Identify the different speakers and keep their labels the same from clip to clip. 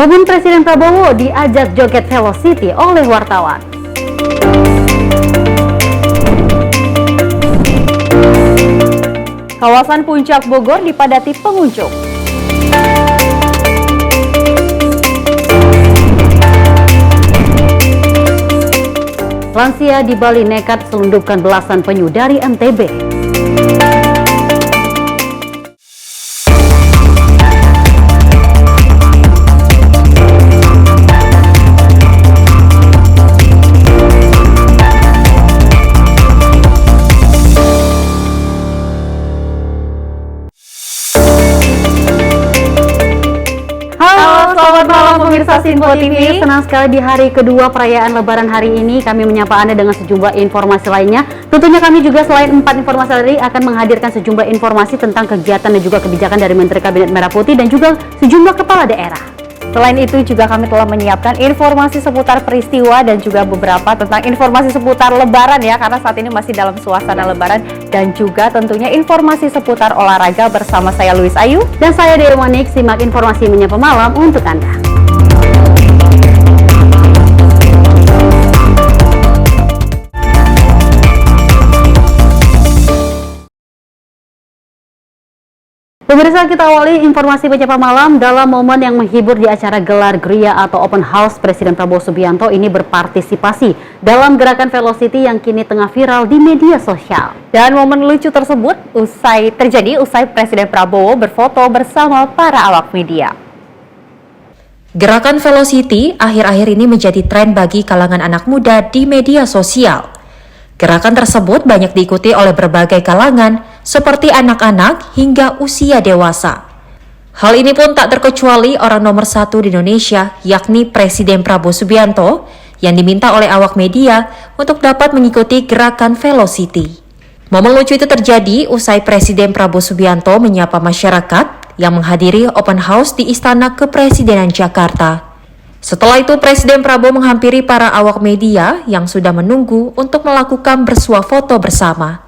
Speaker 1: Momen Presiden Prabowo diajak joget Velocity oleh wartawan. Kawasan Puncak Bogor dipadati pengunjung. Lansia di Bali nekat selundupkan belasan penyu dari NTB. Selamat malam pemirsa Simpo TV. Senang sekali di hari kedua perayaan Lebaran hari ini kami menyapa Anda dengan sejumlah informasi lainnya. Tentunya kami juga selain 4 informasi tadi akan menghadirkan sejumlah informasi tentang kegiatan dan juga kebijakan dari Menteri Kabinet Merah Putih dan juga sejumlah kepala daerah. Selain itu juga kami telah menyiapkan informasi seputar peristiwa dan juga beberapa tentang informasi seputar Lebaran ya, karena saat ini masih dalam suasana Lebaran, dan juga tentunya informasi seputar olahraga bersama saya Louis Ayu dan saya Dewi Manik. Simak informasi menyapa malam untuk Anda. Pemirsa, kita awali informasi menyapa malam dalam momen yang menghibur di acara gelar Gria atau Open House. Presiden Prabowo Subianto ini berpartisipasi dalam gerakan Velocity yang kini tengah viral di media sosial. Dan momen lucu tersebut terjadi usai Presiden Prabowo berfoto bersama para awak media.
Speaker 2: Gerakan Velocity akhir-akhir ini menjadi tren bagi kalangan anak muda di media sosial. Gerakan tersebut banyak diikuti oleh berbagai kalangan, seperti anak-anak hingga usia dewasa. Hal ini pun tak terkecuali orang nomor 1 di Indonesia, yakni Presiden Prabowo Subianto, yang diminta oleh awak media untuk dapat mengikuti gerakan Velocity. Momen lucu itu terjadi usai Presiden Prabowo Subianto menyapa masyarakat yang menghadiri open house di Istana Kepresidenan Jakarta. Setelah itu, Presiden Prabowo menghampiri para awak media yang sudah menunggu untuk melakukan bersuah foto bersama.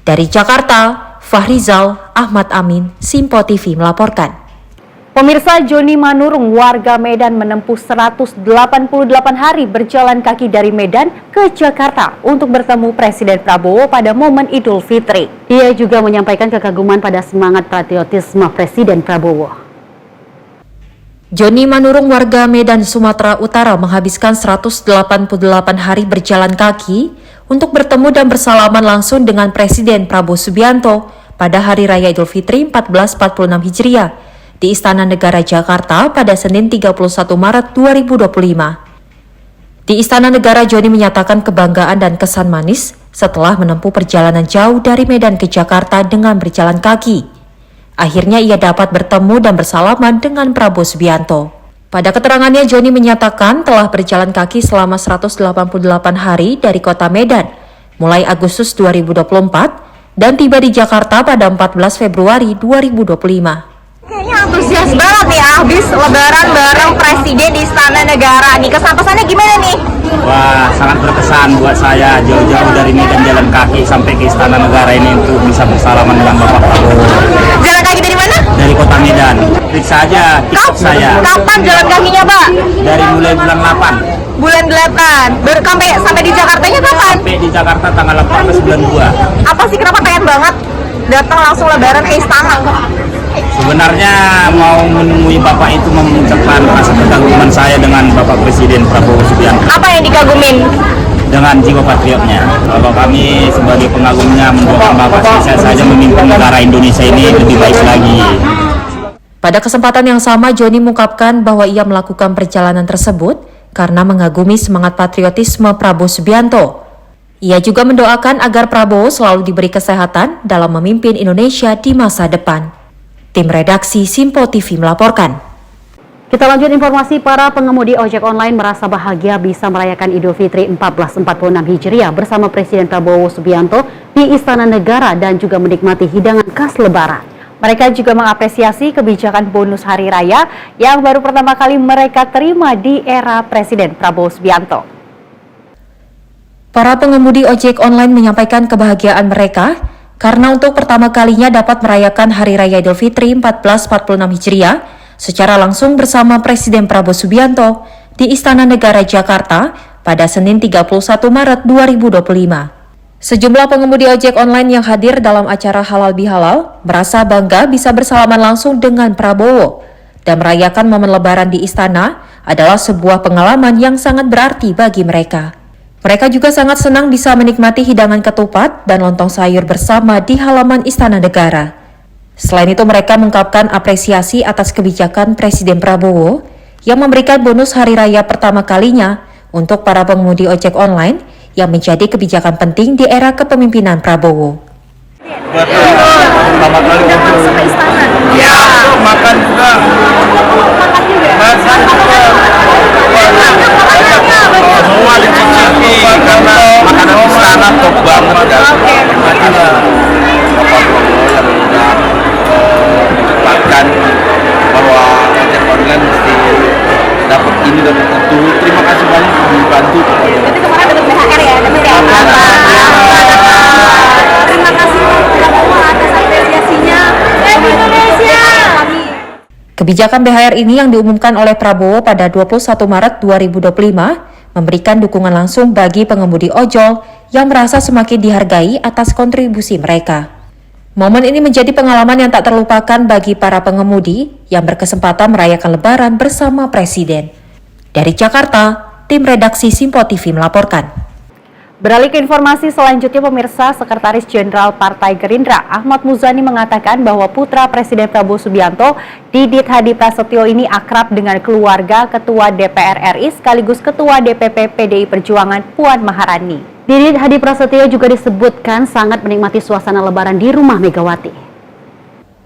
Speaker 2: Dari Jakarta, Fahrizal Ahmad Amin, Simpo TV melaporkan.
Speaker 1: Pemirsa, Joni Manurung warga Medan menempuh 188 hari berjalan kaki dari Medan ke Jakarta untuk bertemu Presiden Prabowo pada momen Idul Fitri. Ia juga menyampaikan kekaguman pada semangat patriotisme Presiden Prabowo.
Speaker 2: Joni Manurung warga Medan, Sumatera Utara menghabiskan 188 hari berjalan kaki untuk bertemu dan bersalaman langsung dengan Presiden Prabowo Subianto pada Hari Raya Idul Fitri 1446 Hijriah di Istana Negara Jakarta pada Senin 31 Maret 2025. Di Istana Negara, Joni menyatakan kebanggaan dan kesan manis setelah menempuh perjalanan jauh dari Medan ke Jakarta dengan berjalan kaki. Akhirnya ia dapat bertemu dan bersalaman dengan Prabowo Subianto. Pada keterangannya, Joni menyatakan telah berjalan kaki selama 188 hari dari kota Medan, mulai Agustus 2024, dan tiba di Jakarta pada 14 Februari 2025.
Speaker 3: Kayaknya antusias banget nih habis Lebaran bareng Presiden di Istana Negara. Nih, kesan-pesannya gimana nih?
Speaker 4: Wah, sangat berkesan buat saya jauh-jauh dari Medan jalan kaki sampai ke Istana Negara ini untuk bisa bersalaman dengan Bapak Prabowo.
Speaker 3: Jalan kaki dari mana?
Speaker 4: Dari kota Medan. Periksa aja TikTok saya.
Speaker 3: Kapan jalan kakinya, Pak?
Speaker 4: Dari mulai bulan 8.
Speaker 3: Bulan 8. Sampai di Jakartanya kapan?
Speaker 4: Sampai di Jakarta tanggal 18 bulan 2.
Speaker 3: Apa sih kenapa pengen banget datang langsung Lebaran ke Istana?
Speaker 4: Sebenarnya mau menemui Bapak itu mengucapkan rasa kekaguman saya dengan Bapak Presiden Prabowo Subianto.
Speaker 3: Apa yang dikagumin?
Speaker 4: Dengan jiwa patriotnya. Kalau kami sebagai pengagumnya mendoakan Bapak sukses saja memimpin negara Indonesia ini lebih baik lagi.
Speaker 2: Pada kesempatan yang sama, Joni mengungkapkan bahwa ia melakukan perjalanan tersebut karena mengagumi semangat patriotisme Prabowo Subianto. Ia juga mendoakan agar Prabowo selalu diberi kesehatan dalam memimpin Indonesia di masa depan. Tim redaksi Simpo TV melaporkan.
Speaker 1: Kita lanjut informasi. Para pengemudi ojek online merasa bahagia bisa merayakan Idul Fitri 1446 Hijriah bersama Presiden Prabowo Subianto di Istana Negara dan juga menikmati hidangan khas Lebaran. Mereka juga mengapresiasi kebijakan bonus Hari Raya yang baru pertama kali mereka terima di era Presiden Prabowo Subianto.
Speaker 2: Para pengemudi ojek online menyampaikan kebahagiaan mereka karena untuk pertama kalinya dapat merayakan Hari Raya Idul Fitri 1446 Hijriah secara langsung bersama Presiden Prabowo Subianto di Istana Negara Jakarta pada Senin 31 Maret 2025. Sejumlah pengemudi ojek online yang hadir dalam acara Halal Bihalal merasa bangga bisa bersalaman langsung dengan Prabowo dan merayakan momen Lebaran di istana adalah sebuah pengalaman yang sangat berarti bagi mereka. Mereka juga sangat senang bisa menikmati hidangan ketupat dan lontong sayur bersama di halaman Istana Negara. Selain itu mereka mengungkapkan apresiasi atas kebijakan Presiden Prabowo yang memberikan bonus hari raya pertama kalinya untuk para pengemudi ojek online yang menjadi kebijakan penting di era kepemimpinan Prabowo.
Speaker 5: Pertama kali masuk ke istana. Ya, makan juga. Makan juga. Semua dicicipi karena makanan istana top banget ya. Makanya Bapak Prabowo yang sudah menetapkan bahwa ojek online mesti dapat ini dapat itu. Terima kasih banyak membantu.
Speaker 3: Berarti kemarin dapat BHR ya, dapat ya. Terima kasih Prabowo atas apresiasinya. Indonesia.
Speaker 2: Kebijakan BHR ini yang diumumkan oleh Prabowo pada 21 Maret 2025 memberikan dukungan langsung bagi pengemudi ojol yang merasa semakin dihargai atas kontribusi mereka. Momen ini menjadi pengalaman yang tak terlupakan bagi para pengemudi yang berkesempatan merayakan Lebaran bersama Presiden. Dari Jakarta, tim redaksi Simpo TV melaporkan.
Speaker 1: Beralih ke informasi selanjutnya, pemirsa, Sekretaris Jenderal Partai Gerindra Ahmad Muzani mengatakan bahwa putra Presiden Prabowo Subianto, Didit Hadi Prasetyo ini akrab dengan keluarga Ketua DPR RI sekaligus Ketua DPP PDI Perjuangan Puan Maharani. Didit Hadi Prasetyo juga disebutkan sangat menikmati suasana Lebaran di rumah Megawati.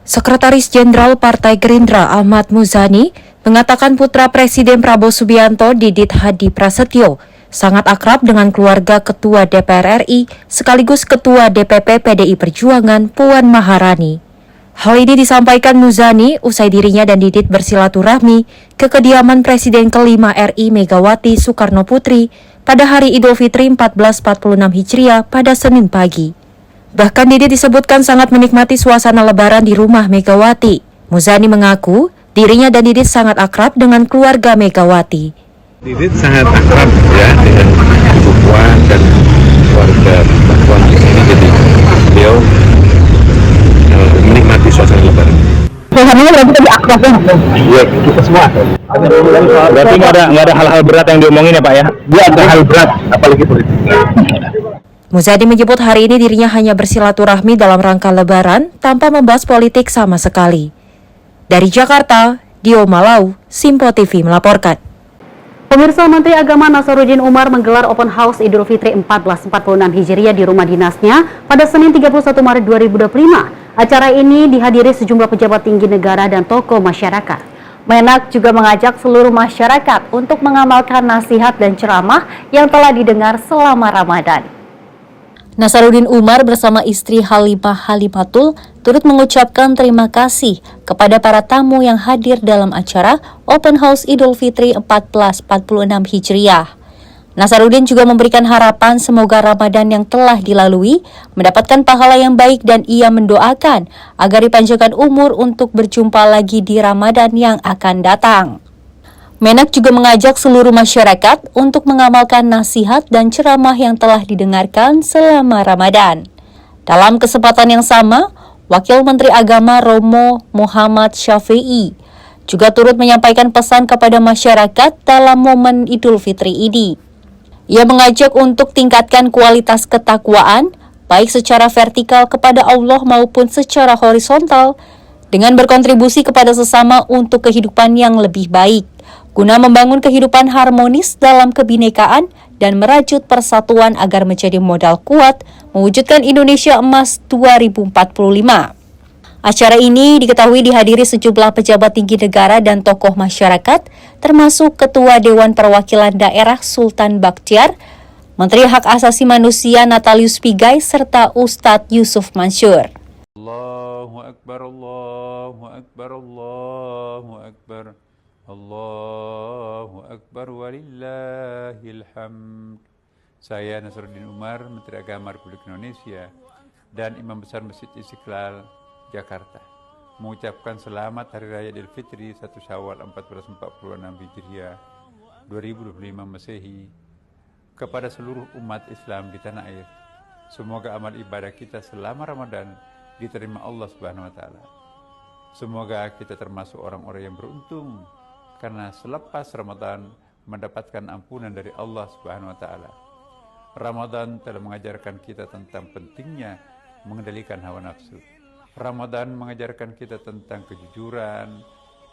Speaker 2: Sekretaris Jenderal Partai Gerindra Ahmad Muzani mengatakan putra Presiden Prabowo Subianto, Didit Hadi Prasetyo, sangat akrab dengan keluarga Ketua DPR RI sekaligus Ketua DPP PDI Perjuangan Puan Maharani. Hal ini disampaikan Muzani usai dirinya dan Didit bersilaturahmi ke kediaman Presiden kelima RI Megawati Soekarno Putri pada hari Idul Fitri 1446 Hijriah pada Senin pagi. Bahkan Didit disebutkan sangat menikmati suasana Lebaran di rumah Megawati. Muzani mengaku dirinya dan Didit sangat akrab dengan keluarga Megawati.
Speaker 6: Didit sangat akrab ya dengan Ibu Puan dan keluarga Mbak Puan di sini, jadi beliau menikmati suasana Lebaran.
Speaker 1: Suasananya berarti tadi akrabnya?
Speaker 6: Iya, kita semua.
Speaker 4: Berarti nggak ada hal-hal berat yang diomongin ya Pak ya?
Speaker 6: Iya, ada hal berat, apalagi politik.
Speaker 2: Muzani menyebut hari ini dirinya hanya bersilaturahmi dalam rangka Lebaran tanpa membahas politik sama sekali. Dari Jakarta, Dio Malau, Simpo TV melaporkan.
Speaker 1: Pemirsa, Menteri Agama Nasaruddin Umar menggelar open house Idul Fitri 1446 Hijriah di rumah dinasnya pada Senin 31 Maret 2025. Acara ini dihadiri sejumlah pejabat tinggi negara dan tokoh masyarakat. Menak juga mengajak seluruh masyarakat untuk mengamalkan nasihat dan ceramah yang telah didengar selama Ramadan.
Speaker 7: Nasaruddin Umar bersama istri Halimah Halimatul turut mengucapkan terima kasih kepada para tamu yang hadir dalam acara Open House Idul Fitri 1446 Hijriah. Nasaruddin juga memberikan harapan semoga Ramadan yang telah dilalui mendapatkan pahala yang baik dan ia mendoakan agar dipanjangkan umur untuk berjumpa lagi di Ramadan yang akan datang. Menak juga mengajak seluruh masyarakat untuk mengamalkan nasihat dan ceramah yang telah didengarkan selama Ramadan. Dalam kesempatan yang sama, Wakil Menteri Agama Romo Muhammad Syafi'i juga turut menyampaikan pesan kepada masyarakat dalam momen Idul Fitri ini. Ia mengajak untuk tingkatkan kualitas ketakwaan, baik secara vertikal kepada Allah maupun secara horizontal, dengan berkontribusi kepada sesama untuk kehidupan yang lebih baik, guna membangun kehidupan harmonis dalam kebinekaan dan merajut persatuan agar menjadi modal kuat mewujudkan Indonesia Emas 2045. Acara ini diketahui dihadiri sejumlah pejabat tinggi negara dan tokoh masyarakat, termasuk Ketua Dewan Perwakilan Daerah Sultan Bakhtiar, Menteri Hak Asasi Manusia Natalius Pigai, serta Ustadz Yusuf Mansur.
Speaker 5: Allahu Akbar, Allahu Akbar, Allahu Akbar. Allahu Akbar walillahil hamd. Saya Nasaruddin Umar, Menteri Agama Republik Indonesia dan Imam Besar Masjid Istiqlal, Jakarta.
Speaker 6: mengucapkan selamat Hari Raya Idul Fitri 1 Syawal 1446 Hijriah 2025 Masehi kepada seluruh umat Islam di tanah air. Semoga amal ibadah kita selama Ramadan diterima Allah Subhanahu wa taala. Semoga kita termasuk orang-orang yang beruntung karena selepas Ramadan mendapatkan ampunan dari Allah Subhanahu wa taala. Ramadan telah mengajarkan kita tentang pentingnya mengendalikan hawa nafsu. Ramadan mengajarkan kita tentang kejujuran,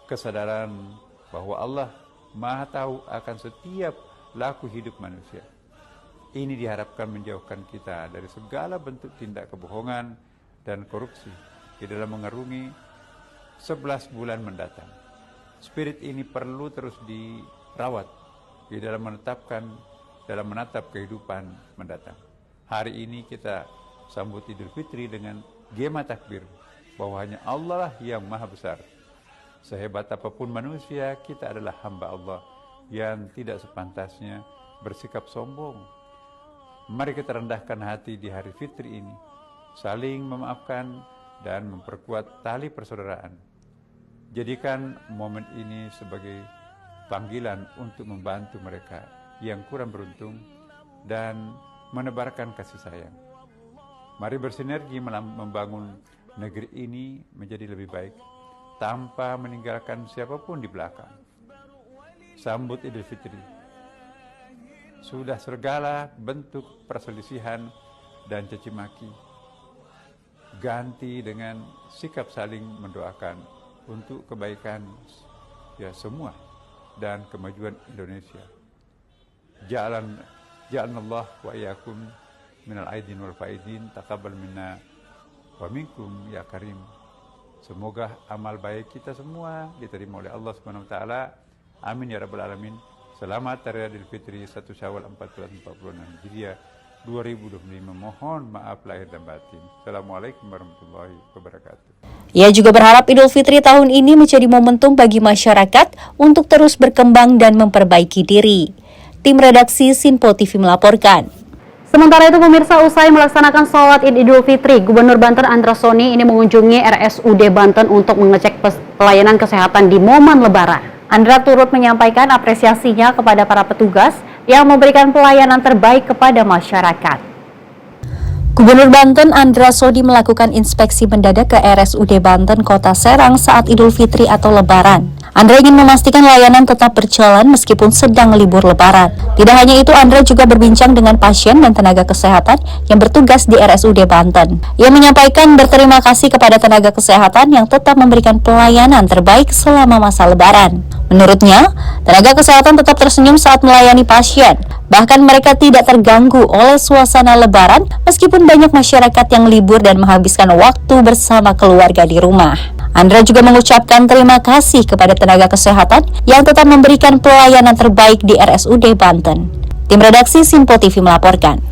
Speaker 6: kesadaran bahwa Allah Maha tahu akan setiap laku hidup manusia. Ini diharapkan menjauhkan kita dari segala bentuk tindak kebohongan dan korupsi di dalam mengarungi 11 bulan mendatang. Spirit ini perlu terus dirawat di dalam menatap kehidupan mendatang. Hari ini kita sambut Idul Fitri dengan gema takbir bahwa hanya Allah lah yang maha besar. Sehebat apapun manusia, kita adalah hamba Allah yang tidak sepantasnya bersikap sombong. Mari kita rendahkan hati di hari fitri ini, saling memaafkan dan memperkuat tali persaudaraan. Jadikan momen ini sebagai panggilan untuk membantu mereka yang kurang beruntung dan menebarkan kasih sayang. Mari bersinergi membangun negeri ini menjadi lebih baik tanpa meninggalkan siapapun di belakang. Sambut Idul Fitri. Sudah segala bentuk perselisihan dan caci maki ganti dengan sikap saling mendoakan untuk kebaikan semua dan kemajuan Indonesia. Ja'alnallah wa iyyakum minal aidin wal faidin, taqabbal minna wa minkum ya karim. Semoga amal baik kita semua diterima oleh Allah Subhanahu wa taala. Amin ya rabbal alamin. Selamat Hari Raya Idul Fitri 1 Syawal 1446 Hijriah 2025. Mohon maaf lahir dan batin. Assalamualaikum warahmatullahi wabarakatuh.
Speaker 7: Ia juga berharap Idul Fitri tahun ini menjadi momentum bagi masyarakat untuk terus berkembang dan memperbaiki diri. Tim redaksi Sinpo TV melaporkan.
Speaker 1: Sementara itu pemirsa, usai melaksanakan sholat Id Idul Fitri, Gubernur Banten Andra Soni ini mengunjungi RSUD Banten untuk mengecek pelayanan kesehatan di momen Lebaran. Andra turut menyampaikan apresiasinya kepada para petugas yang memberikan pelayanan terbaik kepada masyarakat.
Speaker 7: Gubernur Banten Andra Soni melakukan inspeksi mendadak ke RSUD Banten Kota Serang saat Idul Fitri atau Lebaran. Andra ingin memastikan layanan tetap berjalan meskipun sedang libur Lebaran. Tidak hanya itu, Andra juga berbincang dengan pasien dan tenaga kesehatan yang bertugas di RSUD Banten. Ia menyampaikan berterima kasih kepada tenaga kesehatan yang tetap memberikan pelayanan terbaik selama masa Lebaran. Menurutnya, tenaga kesehatan tetap tersenyum saat melayani pasien. Bahkan mereka tidak terganggu oleh suasana Lebaran meskipun banyak masyarakat yang libur dan menghabiskan waktu bersama keluarga di rumah. Andra juga mengucapkan terima kasih kepada tenaga kesehatan yang tetap memberikan pelayanan terbaik di RSUD Banten. Tim redaksi Sinpo TV melaporkan.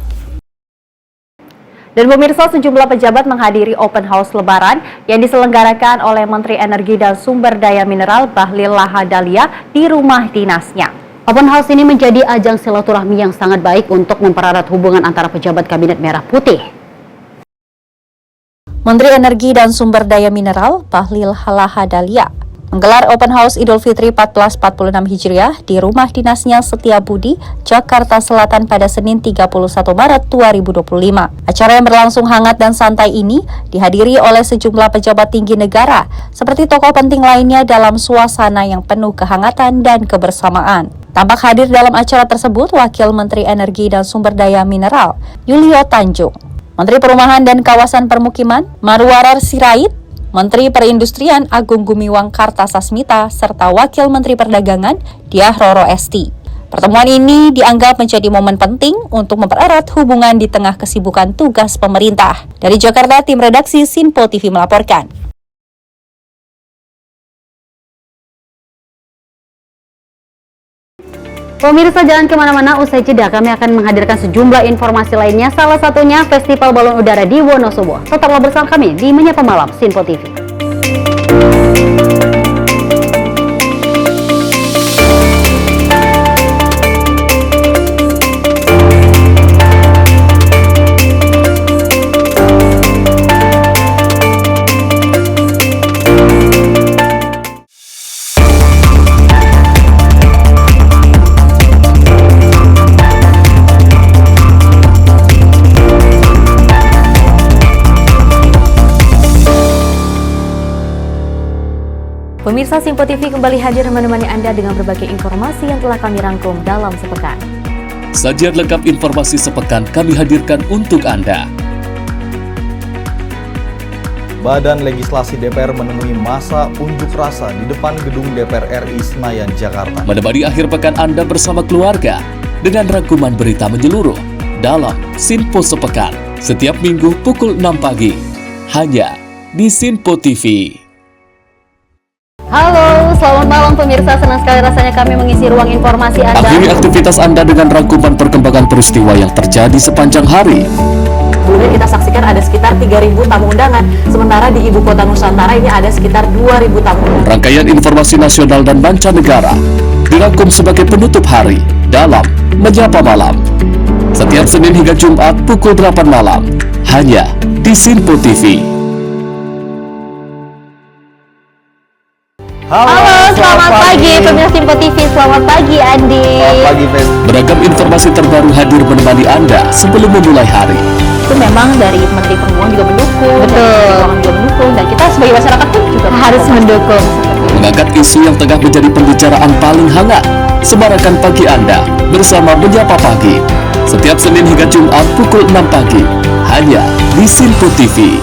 Speaker 1: Dan pemirsa, sejumlah pejabat menghadiri open house Lebaran yang diselenggarakan oleh Menteri Energi dan Sumber Daya Mineral Bahlil Lahadalia di rumah dinasnya. Open house ini menjadi ajang silaturahmi yang sangat baik untuk mempererat hubungan antara pejabat Kabinet Merah Putih.
Speaker 7: Menteri Energi dan Sumber Daya Mineral Bahlil Lahadalia menggelar open house Idul Fitri 1446 Hijriah di rumah dinasnya Setiabudi, Jakarta Selatan pada Senin 31 Maret 2025. Acara yang berlangsung hangat dan santai ini dihadiri oleh sejumlah pejabat tinggi negara seperti tokoh penting lainnya dalam suasana yang penuh kehangatan dan kebersamaan. Tampak hadir dalam acara tersebut Wakil Menteri Energi dan Sumber Daya Mineral Yulio Tanjung, Menteri Perumahan dan Kawasan Permukiman Marwarar Sirait, Menteri Perindustrian Agung Gumiwang Kartasasmita, serta Wakil Menteri Perdagangan Diah Roro Esti. Pertemuan ini dianggap menjadi momen penting untuk mempererat hubungan di tengah kesibukan tugas pemerintah. Dari Jakarta, tim redaksi Sinpo TV melaporkan.
Speaker 1: Pemirsa, jangan kemana-mana, usai jeda kami akan menghadirkan sejumlah informasi lainnya, salah satunya Festival Balon Udara di Wonosobo. Tetaplah bersama kami di Menyapa Malam Sinpo TV.
Speaker 7: Pemirsa Simpo TV kembali hadir menemani Anda dengan berbagai informasi yang telah kami rangkum dalam sepekan.
Speaker 8: Sajian lengkap informasi sepekan kami hadirkan untuk Anda.
Speaker 9: Badan Legislasi DPR menemui masa unjuk rasa di depan gedung DPR RI Senayan, Jakarta.
Speaker 8: Menemani akhir pekan Anda bersama keluarga dengan rangkuman berita menyeluruh dalam Simpo Sepekan setiap minggu pukul 6 pagi hanya di Simpo TV.
Speaker 1: Halo, selamat malam pemirsa. Senang sekali rasanya kami mengisi ruang informasi Anda.
Speaker 8: Akhiri aktivitas Anda dengan rangkuman perkembangan peristiwa yang terjadi sepanjang hari.
Speaker 10: Kemudian kita saksikan ada sekitar 3.000 tamu undangan, sementara di Ibu Kota Nusantara ini ada sekitar 2.000 tamu undangan.
Speaker 8: Rangkaian informasi nasional dan mancanegara dirangkum sebagai penutup hari dalam Menyapa Malam. Setiap Senin hingga Jumat pukul 8 malam, hanya di Simpo TV.
Speaker 1: Halo, selamat pagi pemirsa Simpo TV. Selamat pagi Andi.
Speaker 9: Selamat pagi, Fen.
Speaker 8: Beragam informasi terbaru hadir menemani Anda sebelum memulai hari.
Speaker 7: Itu memang dari Menteri Perhubungan juga mendukung,
Speaker 1: Betul.
Speaker 7: Keuangan juga mendukung, dan kita sebagai masyarakat pun juga
Speaker 1: Harus mendukung.
Speaker 8: Mengangkat isu yang tengah menjadi pembicaraan paling hangat. Semarakan pagi Anda bersama Menyapa Pagi. Setiap Senin hingga Jumat pukul 6 pagi hanya di Simpo TV.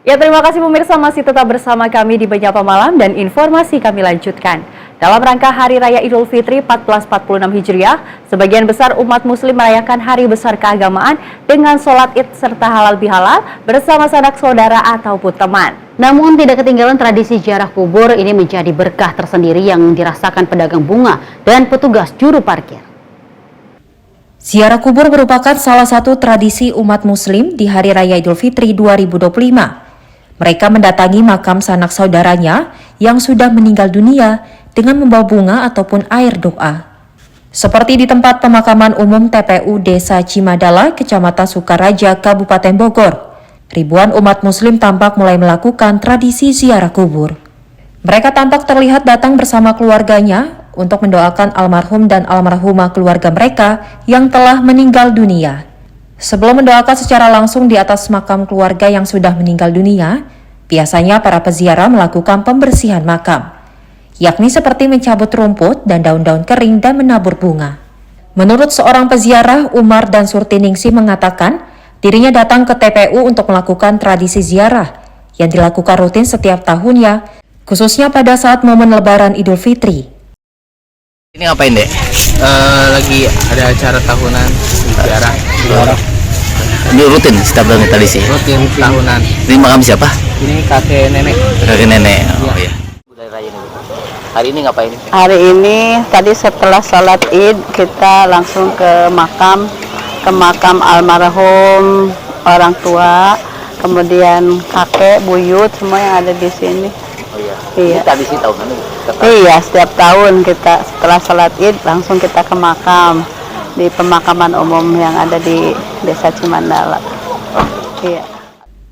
Speaker 7: Ya, terima kasih pemirsa masih tetap bersama kami di Menyapa Malam dan informasi kami lanjutkan. Dalam rangka Hari Raya Idul Fitri 1446 Hijriah, sebagian besar umat muslim merayakan hari besar keagamaan dengan sholat id serta halal bihalal bersama sanak saudara ataupun teman.
Speaker 1: Namun tidak ketinggalan tradisi ziarah kubur ini menjadi berkah tersendiri yang dirasakan pedagang bunga dan petugas juru parkir.
Speaker 2: Ziarah kubur merupakan salah satu tradisi umat muslim di Hari Raya Idul Fitri 2025. Mereka mendatangi makam sanak saudaranya yang sudah meninggal dunia dengan membawa bunga ataupun air doa. Seperti di tempat pemakaman umum TPU Desa Cimadala, Kecamatan Sukaraja, Kabupaten Bogor, ribuan umat muslim tampak mulai melakukan tradisi ziarah kubur. Mereka tampak terlihat datang bersama keluarganya untuk mendoakan almarhum dan almarhumah keluarga mereka yang telah meninggal dunia. Sebelum mendoakan secara langsung di atas makam keluarga yang sudah meninggal dunia, biasanya para peziarah melakukan pembersihan makam, yakni seperti mencabut rumput dan daun-daun kering dan menabur bunga. Menurut seorang peziarah, Umar dan Surtiningsi mengatakan dirinya datang ke TPU untuk melakukan tradisi ziarah yang dilakukan rutin setiap tahunnya, khususnya pada saat momen Lebaran Idul Fitri.
Speaker 11: Ini ngapain, Dek? Lagi ada acara tahunan ziarah. Ini rutin setiap tahun tradisi? Rutin tahunan. Ini makam siapa? Ini kakek nenek. Kakek nenek, oh iya. Hari ini ngapain?
Speaker 12: Hari ini tadi setelah sholat id kita langsung ke makam almarhum orang tua, kemudian kakek, buyut, semua yang ada di sini.
Speaker 11: Oh iya.
Speaker 12: Iya.
Speaker 11: Ini tradisi tahunan nih?
Speaker 12: Iya, setiap tahun kita setelah sholat id langsung kita ke makam di pemakaman umum yang ada di Desa Cimandala. Iya.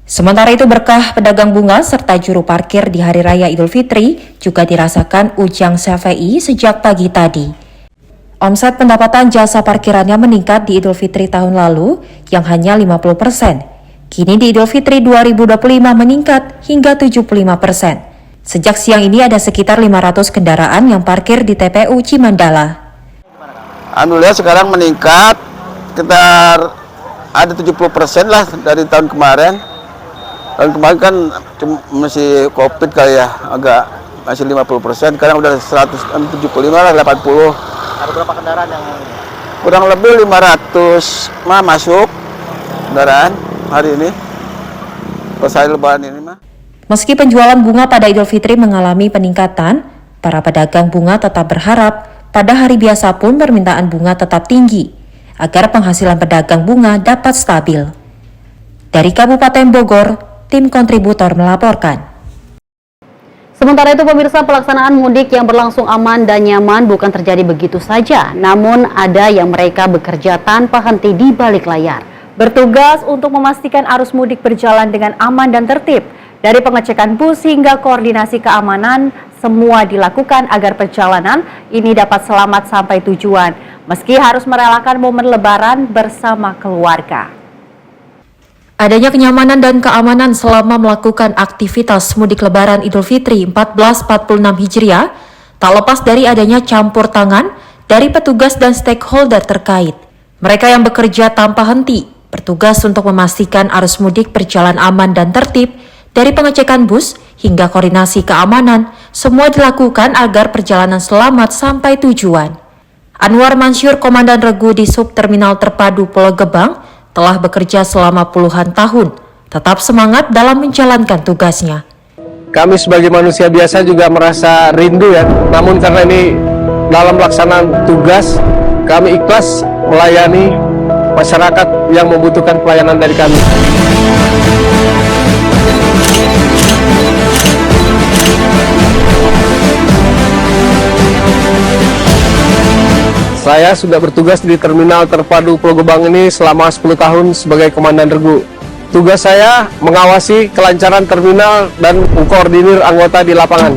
Speaker 2: Sementara itu berkah pedagang bunga serta juru parkir di Hari Raya Idul Fitri juga dirasakan Ujang Syafei sejak pagi tadi. Omset pendapatan jasa parkirannya meningkat di Idul Fitri tahun lalu yang hanya 50%. Kini di Idul Fitri 2025 meningkat hingga 75%. Sejak siang ini ada sekitar 500 kendaraan yang parkir di TPU Cimandala.
Speaker 5: Alhamdulillah sekarang meningkat sekitar ada 70% lah dari tahun kemarin. Tahun kemarin kan masih COVID kali ya, agak masih 50%. Sekarang udah 175 lah, 80.
Speaker 11: Ada berapa kendaraan yang?
Speaker 5: Kurang lebih 500 masuk kendaraan hari ini. Pas hari Lebaran ini mah.
Speaker 2: Meski penjualan bunga pada Idul Fitri mengalami peningkatan, para pedagang bunga tetap berharap pada hari biasa pun permintaan bunga tetap tinggi, agar penghasilan pedagang bunga dapat stabil. Dari Kabupaten Bogor, tim kontributor melaporkan.
Speaker 1: Sementara itu pemirsa, pelaksanaan mudik yang berlangsung aman dan nyaman bukan terjadi begitu saja, namun ada yang mereka bekerja tanpa henti di balik layar.
Speaker 7: bertugas untuk memastikan arus mudik berjalan dengan aman dan tertib. Dari pengecekan bus hingga koordinasi keamanan, semua dilakukan agar perjalanan ini dapat selamat sampai tujuan, meski harus merelakan momen lebaran bersama keluarga.
Speaker 2: Adanya kenyamanan dan keamanan selama melakukan aktivitas mudik lebaran Idul Fitri 1446 Hijriah tak lepas dari adanya campur tangan dari petugas dan stakeholder terkait. Mereka yang bekerja tanpa henti bertugas untuk memastikan arus mudik berjalan aman dan tertib. Dari pengecekan bus hingga koordinasi keamanan, semua dilakukan agar perjalanan selamat sampai tujuan. Anwar Mansyur, Komandan Regu di Sub Terminal Terpadu Pulau Gebang, telah bekerja selama puluhan tahun, tetap semangat dalam menjalankan tugasnya.
Speaker 13: Kami sebagai manusia biasa juga merasa rindu ya, namun karena ini dalam pelaksanaan tugas, kami ikhlas melayani masyarakat yang membutuhkan pelayanan dari kami. Saya sudah bertugas di Terminal Terpadu Pulau Gebang ini selama 10 tahun sebagai Komandan Regu. Tugas saya mengawasi kelancaran terminal dan mengkoordinir anggota di lapangan.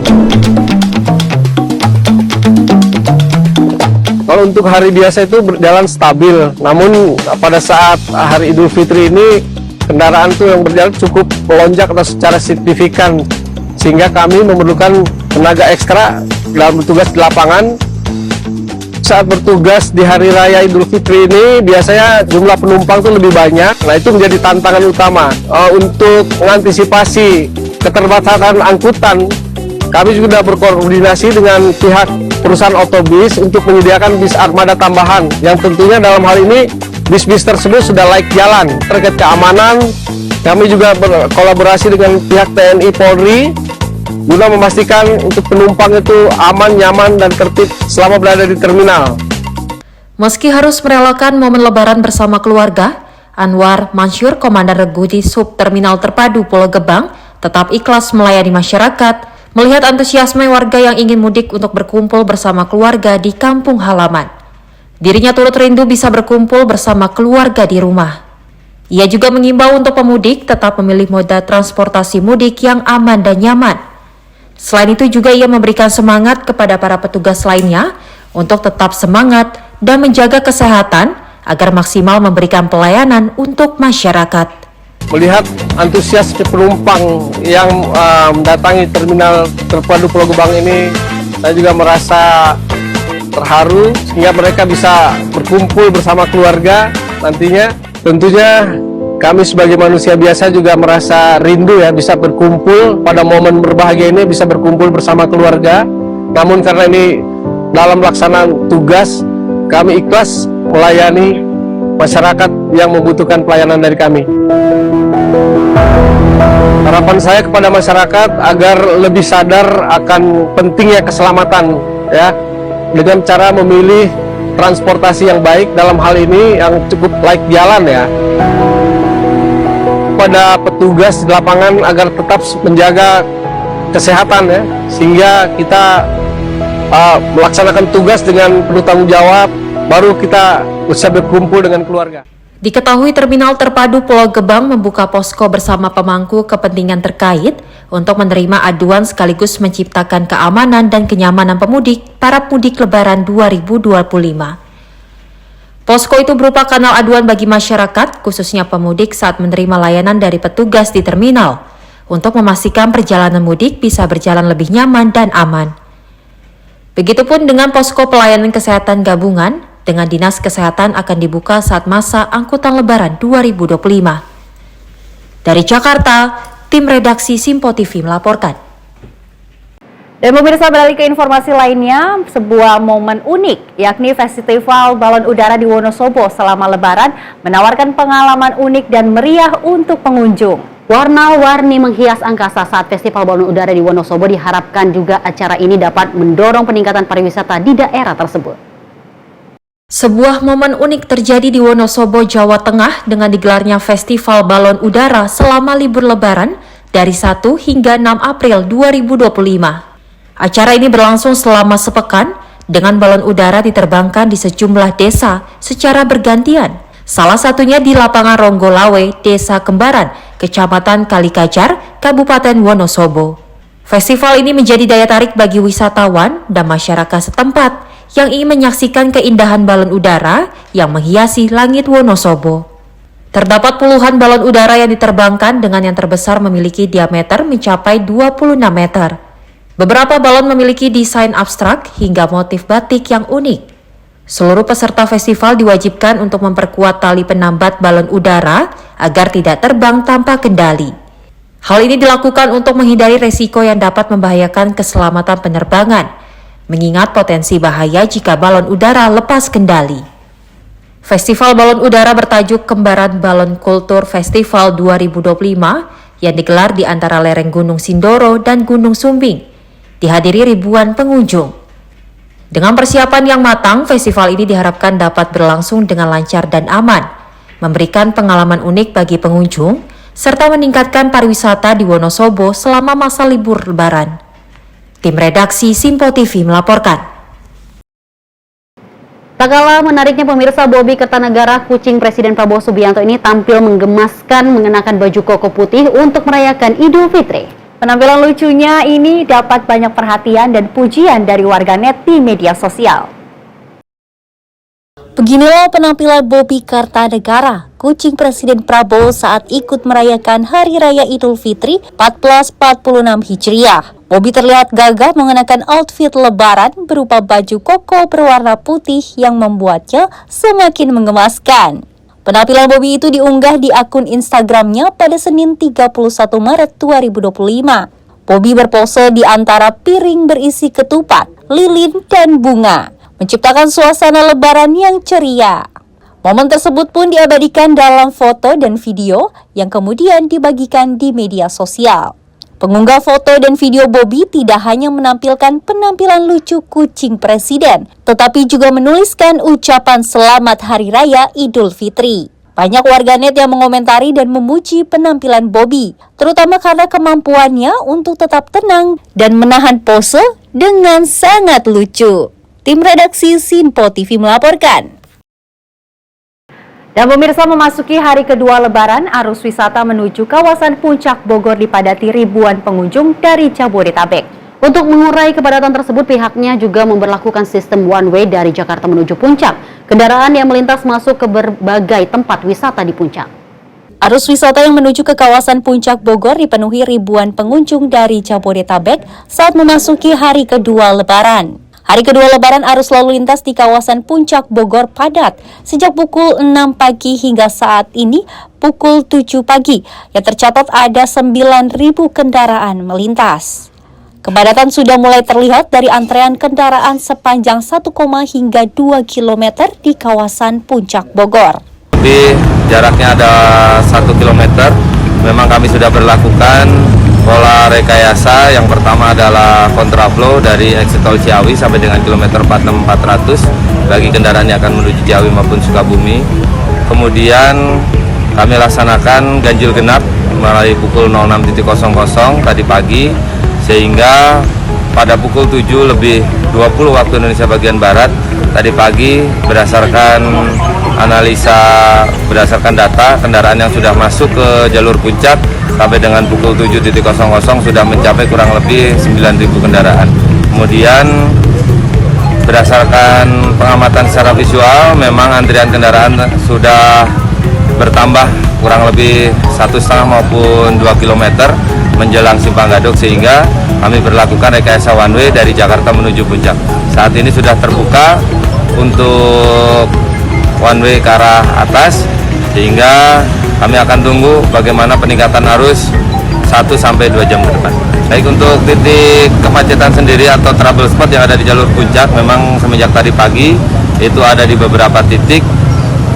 Speaker 13: Kalau untuk hari biasa itu berjalan stabil, namun pada saat hari Idul Fitri ini kendaraan itu yang berjalan cukup melonjak atau secara signifikan, sehingga kami memerlukan tenaga ekstra dalam bertugas di lapangan. Saat bertugas di Hari Raya Idul Fitri ini biasanya jumlah penumpang itu lebih banyak. Nah, itu menjadi tantangan utama untuk mengantisipasi keterbatasan angkutan. Kami juga berkoordinasi dengan pihak perusahaan otobus untuk menyediakan bis armada tambahan yang tentunya dalam hal ini bis-bis tersebut sudah layak jalan. Terkait keamanan, kami juga berkolaborasi dengan pihak TNI Polri guna memastikan untuk penumpang itu aman, nyaman, dan tertib selama berada di terminal.
Speaker 2: Meski harus merelakan momen lebaran bersama keluarga, Anwar Mansyur, Komandan Regu di Sub Terminal Terpadu Pulau Gebang, tetap ikhlas melayani masyarakat, melihat antusiasme warga yang ingin mudik untuk berkumpul bersama keluarga di kampung halaman. Dirinya turut rindu bisa berkumpul bersama keluarga di rumah. Ia juga mengimbau untuk pemudik tetap memilih moda transportasi mudik yang aman dan nyaman. Selain itu juga ia memberikan semangat kepada para petugas lainnya untuk tetap semangat dan menjaga kesehatan agar maksimal memberikan pelayanan untuk masyarakat.
Speaker 13: Melihat antusias penumpang yang mendatangi Terminal Terpadu Pulau Gebang ini, saya juga merasa terharu sehingga mereka bisa berkumpul bersama keluarga nantinya. Tentunya kami sebagai manusia biasa juga merasa rindu ya bisa berkumpul pada momen berbahagia ini, bisa berkumpul bersama keluarga. Namun karena ini dalam pelaksanaan tugas, kami ikhlas melayani masyarakat yang membutuhkan pelayanan dari kami. Harapan saya kepada masyarakat agar lebih sadar akan pentingnya keselamatan ya, dengan cara memilih transportasi yang baik, dalam hal ini yang cukup layak jalan ya. Pada petugas di lapangan agar tetap menjaga kesehatan ya, sehingga kita melaksanakan tugas dengan penuh tanggung jawab, baru kita bisa berkumpul dengan keluarga.
Speaker 2: Diketahui Terminal Terpadu Pulau Gebang membuka posko bersama pemangku kepentingan terkait untuk menerima aduan sekaligus menciptakan keamanan dan kenyamanan pemudik para pemudik Lebaran 2025. Posko itu berupa kanal aduan bagi masyarakat, khususnya pemudik saat menerima layanan dari petugas di terminal, untuk memastikan perjalanan mudik bisa berjalan lebih nyaman dan aman. Begitupun dengan posko pelayanan kesehatan gabungan, dengan Dinas Kesehatan akan dibuka saat masa angkutan Lebaran 2025. Dari Jakarta, tim redaksi Simpo TV melaporkan.
Speaker 7: Dan pemirsa, beralih ke informasi lainnya, sebuah momen unik yakni Festival Balon Udara di Wonosobo selama Lebaran menawarkan pengalaman unik dan meriah untuk pengunjung.
Speaker 1: Warna-warni menghias angkasa saat Festival Balon Udara di Wonosobo, diharapkan juga acara ini dapat mendorong peningkatan pariwisata di daerah tersebut.
Speaker 2: Sebuah momen unik terjadi di Wonosobo, Jawa Tengah dengan digelarnya Festival Balon Udara selama libur Lebaran dari 1 hingga 6 April 2025. Acara ini berlangsung selama sepekan dengan balon udara diterbangkan di sejumlah desa secara bergantian. Salah satunya di lapangan Ronggolawe, Desa Kembaran, Kecamatan Kalikajar, Kabupaten Wonosobo. Festival ini menjadi daya tarik bagi wisatawan dan masyarakat setempat yang ingin menyaksikan keindahan balon udara yang menghiasi langit Wonosobo. Terdapat puluhan balon udara yang diterbangkan dengan yang terbesar memiliki diameter mencapai 26 meter. Beberapa balon memiliki desain abstrak hingga motif batik yang unik. Seluruh peserta festival diwajibkan untuk memperkuat tali penambat balon udara agar tidak terbang tanpa kendali. Hal ini dilakukan untuk menghindari resiko yang dapat membahayakan keselamatan penerbangan, mengingat potensi bahaya jika balon udara lepas kendali. Festival balon udara bertajuk Kembaran Balon Kultur Festival 2025 yang digelar di antara lereng Gunung Sindoro dan Gunung Sumbing, dihadiri ribuan pengunjung. Dengan persiapan yang matang, festival ini diharapkan dapat berlangsung dengan lancar dan aman, memberikan pengalaman unik bagi pengunjung, serta meningkatkan pariwisata di Wonosobo selama masa libur Lebaran. Tim redaksi Simpo TV melaporkan.
Speaker 1: Tak kalah menariknya pemirsa, Bobi Kertanegara, kucing Presiden Prabowo Subianto ini tampil menggemaskan mengenakan baju koko putih untuk merayakan Idul Fitri.
Speaker 3: Penampilan lucunya ini dapat banyak perhatian dan pujian dari warganet di media sosial.
Speaker 7: Beginilah penampilan Bobi Kertanegara, kucing Presiden Prabowo saat ikut merayakan Hari Raya Idul Fitri 1446 Hijriah. Bobi terlihat gagah mengenakan outfit lebaran berupa baju koko berwarna putih yang membuatnya semakin menggemaskan. Penampilan Bobi itu diunggah di akun Instagramnya pada Senin 31 Maret 2025. Bobi berpose di antara piring berisi ketupat, lilin, dan bunga, menciptakan suasana lebaran yang ceria. Momen tersebut pun diabadikan dalam foto dan video yang kemudian dibagikan di media sosial. Pengunggah foto dan video Bobi tidak hanya menampilkan penampilan lucu kucing presiden, tetapi juga menuliskan ucapan selamat Hari Raya Idul Fitri. Banyak warganet yang mengomentari dan memuji penampilan Bobi, terutama karena kemampuannya untuk tetap tenang dan menahan pose dengan sangat lucu. Tim redaksi Simpo TV melaporkan.
Speaker 3: Dan pemirsa, memasuki hari kedua Lebaran, arus wisata menuju kawasan Puncak Bogor dipadati ribuan pengunjung dari Jabodetabek.
Speaker 1: Untuk mengurai kepadatan tersebut, pihaknya juga memberlakukan sistem one way dari Jakarta menuju Puncak. Kendaraan yang melintas masuk ke berbagai tempat wisata di Puncak.
Speaker 7: Arus wisata yang menuju ke kawasan Puncak Bogor dipenuhi ribuan pengunjung dari Jabodetabek saat memasuki hari kedua Lebaran. Hari kedua Lebaran, arus lalu lintas di kawasan Puncak Bogor padat sejak pukul 6 pagi hingga saat ini pukul 7 pagi yang tercatat ada 9.000 kendaraan melintas. Kepadatan sudah mulai terlihat dari antrean kendaraan sepanjang 1, hingga 2 km di kawasan Puncak Bogor.
Speaker 5: Lebih jaraknya ada 1 km. Memang kami sudah berlakukan pola rekayasa. Yang pertama adalah kontraflow dari exit tol Ciawi sampai dengan kilometer 46400 bagi kendaraan yang akan menuju Ciawi maupun Sukabumi. Kemudian kami laksanakan ganjil genap mulai pukul 06.00 tadi pagi, sehingga pada pukul 7:20 waktu Indonesia bagian Barat tadi pagi berdasarkan analisa, berdasarkan data kendaraan yang sudah masuk ke jalur puncak sampai dengan pukul 7.00 sudah mencapai kurang lebih 9.000 kendaraan. Kemudian berdasarkan pengamatan secara visual, memang antrian kendaraan sudah bertambah kurang lebih 1,5 maupun 2 km menjelang Simpang Gadok, sehingga kami berlakukan rekayasa one way dari Jakarta menuju Puncak. Saat ini sudah terbuka untuk one way ke arah atas, sehingga kami akan tunggu bagaimana peningkatan arus 1-2 jam ke depan. Baik, untuk titik kemacetan sendiri atau trouble spot yang ada di jalur puncak, memang semenjak tadi pagi itu ada di beberapa titik.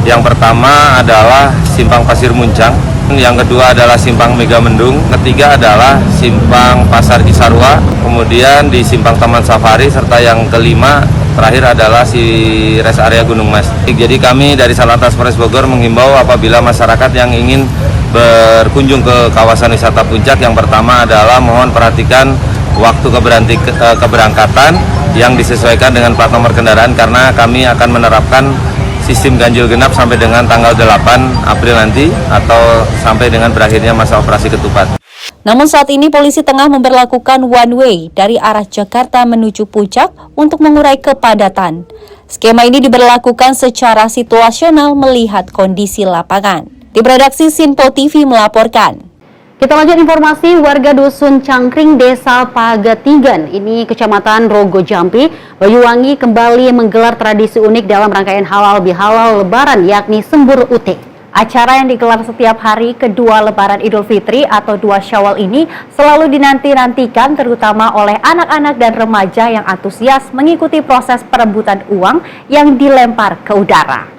Speaker 5: Yang pertama adalah Simpang Pasir Muncang, yang kedua adalah Simpang Megamendung, ketiga adalah Simpang Pasar Cisarua, kemudian di Simpang Taman Safari, serta yang kelima terakhir adalah si rest area Gunung Mas. Jadi kami dari Satlantas Polres Bogor menghimbau apabila masyarakat yang ingin berkunjung ke kawasan wisata puncak, yang pertama adalah mohon perhatikan waktu keberangkatan yang disesuaikan dengan plat nomor kendaraan, karena kami akan menerapkan sistem ganjil genap sampai dengan tanggal 8 April nanti atau sampai dengan berakhirnya masa operasi ketupat.
Speaker 7: Namun saat ini polisi tengah memberlakukan one way dari arah Jakarta menuju Puncak untuk mengurai kepadatan. Skema ini diberlakukan secara situasional melihat kondisi lapangan. Di redaksi Sinpo TV melaporkan.
Speaker 1: Kita lanjut informasi, warga Dusun Cangkring, Desa Pagetigan, ini Kecamatan Rogo Jampi, Banyuwangi kembali menggelar tradisi unik dalam rangkaian halal bihalal Lebaran, yakni Sembur Utik.
Speaker 3: Acara yang digelar setiap hari kedua Lebaran Idul Fitri atau 2 Syawal ini selalu dinanti-nantikan terutama oleh anak-anak dan remaja yang antusias mengikuti proses perebutan uang yang dilempar ke udara.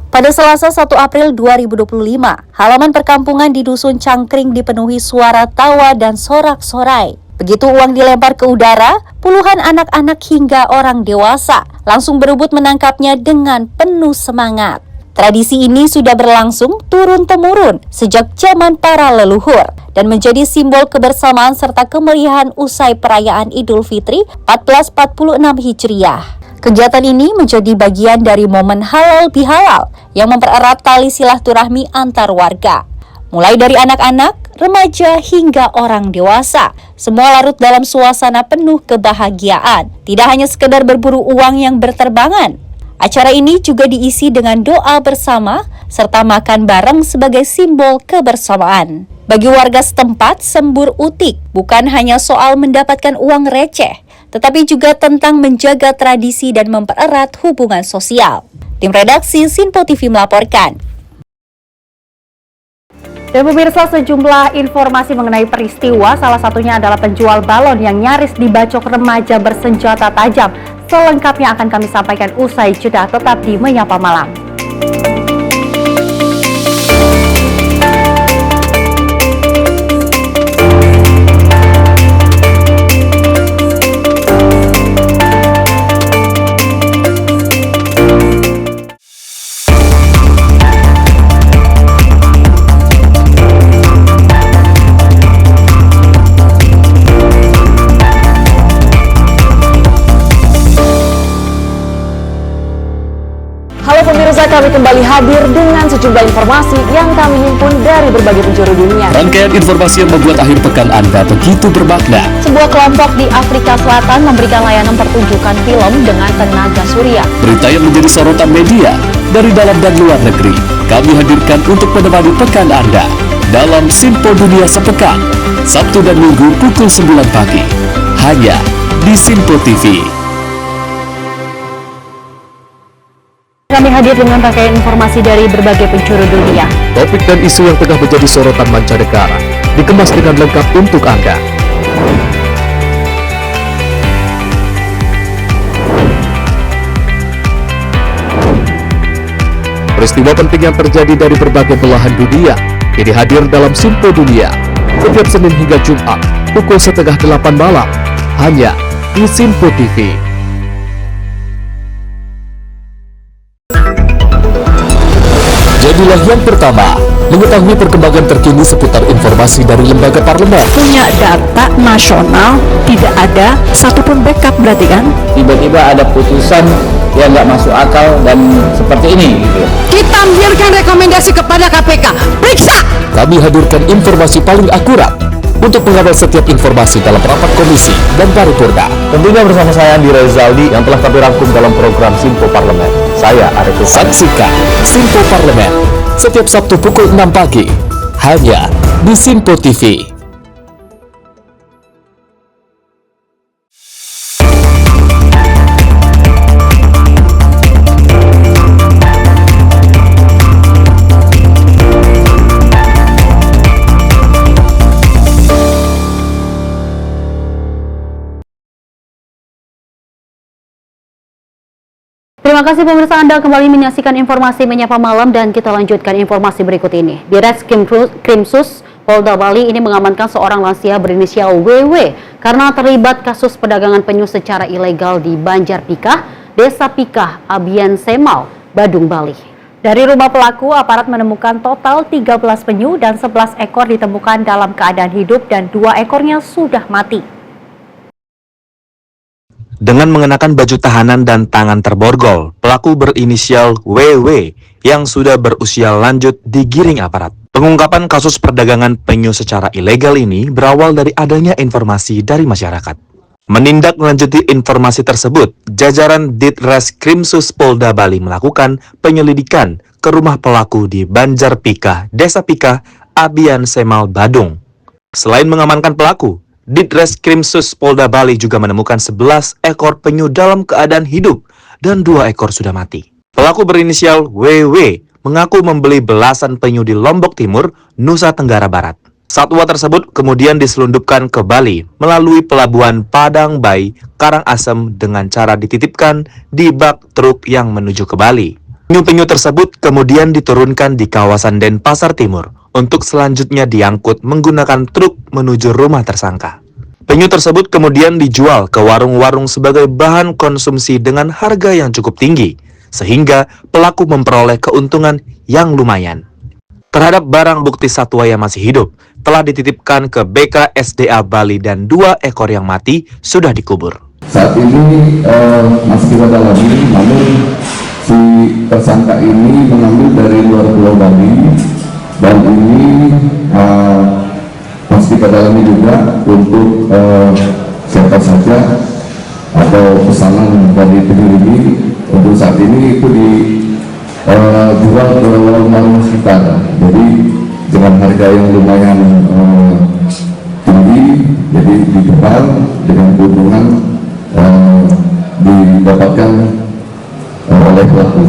Speaker 7: Pada Selasa 1 April 2025, halaman perkampungan di Dusun Cangkring dipenuhi suara tawa dan sorak-sorai. Begitu uang dilempar ke udara, puluhan anak-anak hingga orang dewasa langsung berebut menangkapnya dengan penuh semangat. Tradisi ini sudah berlangsung turun-temurun sejak zaman para leluhur dan menjadi simbol kebersamaan serta kemeriahan usai perayaan Idul Fitri 1446 Hijriah. Kegiatan ini menjadi bagian dari momen halal bihalal yang mempererat tali silaturahmi antar warga. Mulai dari anak-anak, remaja hingga orang dewasa, semua larut dalam suasana penuh kebahagiaan. Tidak hanya sekedar berburu uang yang berterbangan. Acara ini juga diisi dengan doa bersama serta makan bareng sebagai simbol kebersamaan. Bagi warga setempat, Sembur Utik bukan hanya soal mendapatkan uang receh, tetapi juga tentang menjaga tradisi dan mempererat hubungan sosial. Tim redaksi Sinpo TV melaporkan.
Speaker 3: Dan pemirsa, sejumlah informasi mengenai peristiwa, salah satunya adalah penjual balon yang nyaris dibacok remaja bersenjata tajam. Selengkapnya akan kami sampaikan usai jeda, tetap di Menyapa Malam.
Speaker 10: Pemirsa, kami kembali hadir dengan sejumlah informasi yang kami himpun dari berbagai penjuru dunia.
Speaker 8: Rangkaian informasi yang membuat akhir pekan Anda begitu bermakna.
Speaker 3: Sebuah kelompok di Afrika Selatan memberikan layanan pertunjukan film dengan tenaga surya.
Speaker 8: Berita yang menjadi sorotan media dari dalam dan luar negeri, kami hadirkan untuk menemani pekan Anda dalam Sinpo Dunia Sepekan, Sabtu dan Minggu pukul 9 pagi, hanya di Sinpo TV.
Speaker 3: Kami hadir dengan rangkaian informasi dari berbagai penjuru dunia.
Speaker 8: Topik dan isu yang tengah menjadi sorotan mancanegara dikemas dengan lengkap untuk Anda. Peristiwa penting yang terjadi dari berbagai belahan dunia ini hadir dalam Sinpo Dunia setiap Senin hingga Jumat pukul 7:30 malam hanya di Sinpo TV. Jadilah yang pertama mengetahui perkembangan terkini seputar informasi dari lembaga parlemen.
Speaker 14: Punya data nasional, tidak ada satupun backup berarti kan?
Speaker 11: Tiba-tiba ada putusan yang nggak masuk akal dan seperti ini gitu.
Speaker 14: Kita biarkan rekomendasi kepada KPK, periksa!
Speaker 8: Kami hadirkan informasi paling akurat untuk mengawal setiap informasi dalam rapat komisi dan paripurna.
Speaker 9: Tentunya bersama saya Andi Rezaldi yang telah kami rangkum dalam program Sinpo Parlemen. Saya Arif.
Speaker 8: Saksikan Sinpo Parlemen setiap Sabtu pukul 6 pagi hanya di Sinpo TV.
Speaker 1: Terima kasih pemirsa, Anda kembali menyaksikan informasi Menyapa Malam dan kita lanjutkan informasi berikut ini. Direskrim Krimsus Polda Bali ini mengamankan seorang lansia berinisial WW karena terlibat kasus perdagangan penyu secara ilegal di Banjar Pikah, Desa Pikah, Abian Semal, Badung, Bali.
Speaker 3: Dari rumah pelaku, aparat menemukan total 13 penyu dan 11 ekor ditemukan dalam keadaan hidup dan 2 ekornya sudah mati.
Speaker 15: Dengan mengenakan baju tahanan dan tangan terborgol, pelaku berinisial WW yang sudah berusia lanjut digiring aparat. Pengungkapan kasus perdagangan penyu secara ilegal ini berawal dari adanya informasi dari masyarakat. Menindaklanjuti informasi tersebut, jajaran Ditreskrimsus Polda Bali melakukan penyelidikan ke rumah pelaku di Banjar Pika, Desa Pika, Abian Semal, Badung. Selain mengamankan pelaku, Ditreskrimsus Polda Bali juga menemukan 11 ekor penyu dalam keadaan hidup dan 2 ekor sudah mati. Pelaku berinisial WW mengaku membeli belasan penyu di Lombok Timur, Nusa Tenggara Barat. Satwa tersebut kemudian diselundupkan ke Bali melalui pelabuhan Padang Bay, Karangasem dengan cara dititipkan di bak truk yang menuju ke Bali. Penyu-penyu tersebut kemudian diturunkan di kawasan Denpasar Timur untuk selanjutnya diangkut menggunakan truk menuju rumah tersangka. Penyu tersebut kemudian dijual ke warung-warung sebagai bahan konsumsi dengan harga yang cukup tinggi, sehingga pelaku memperoleh keuntungan yang lumayan. Terhadap barang bukti satwa yang masih hidup, telah dititipkan ke BKSDA Bali dan 2 ekor yang mati sudah dikubur.
Speaker 5: Saat ini masih kita dalami, namun si tersangka ini mengambil dari luar Pulau Bali, dan ini masih kita dalami juga untuk siapa saja atau pesanan dari penyu ini. Untuk saat ini itu dijual ke warung-warung sekitar, jadi dengan harga yang lumayan tinggi, jadi dijual dengan keuntungan didapatkan oleh pelaku.